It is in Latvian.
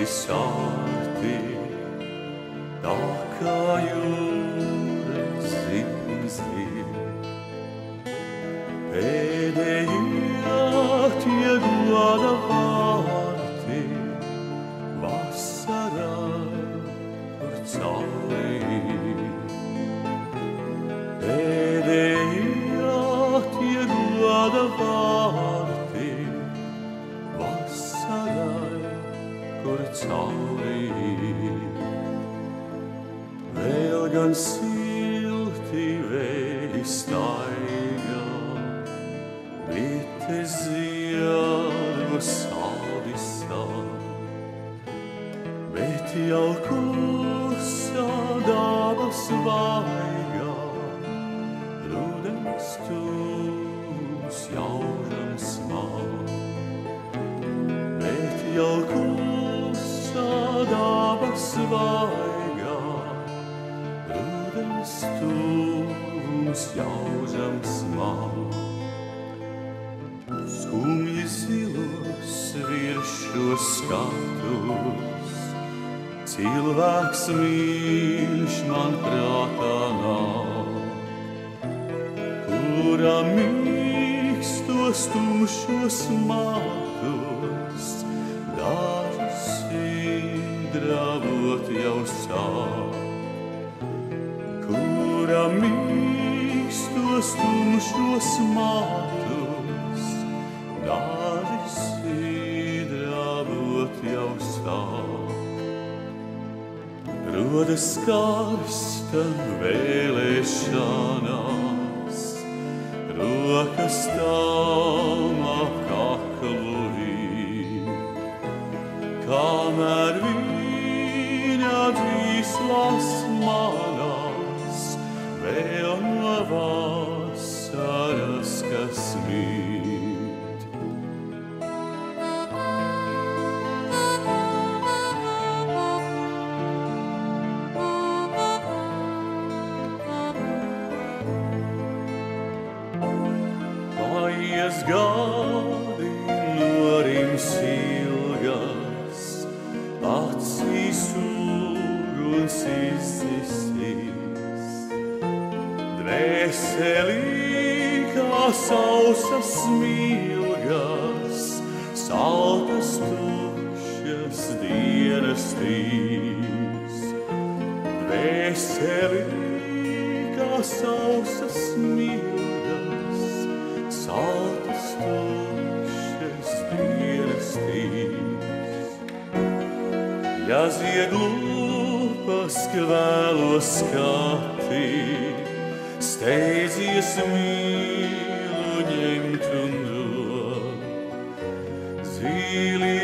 Balti sārti, tā kā jūras zibzi. Pēdējie tie goda vārti, vasarā, kur cauri. Pēdējie tie goda vārti, vasarā, kur cauri. Vēl gan silti vēji staigā, bites ziedu saldisā, bet jau klusā dabas vaigā, rudens tūs jaužam smāk. Bet jau klusā dabas vaigā, rudens tūs jaužam smāk. Skumji zilos virs šo skatus, cilvēks mīļš man prātā nāk, kura mīkstos tumšos matus, dažus sidravot jau sāk. Kura mīkstos tumšos matus, dažus sidravot jau sāk. Rodas karsta vēlēšanās, rokas tām ap kaklu vīt, kamēr viņa dzīslas manās, vēl no vasaras, kas mīt. Paies gadi, norims ilgas, acīs uguns izdzisīs. Dvēselī kā sausas smilgas, saltas tukšas dienas trīs. Dvēselī kā sausas smilgas, saltas tukšas dienas trīs. Ja ziedlupas kvēlo skati, steidzies mīlu ņemt un dot. Zili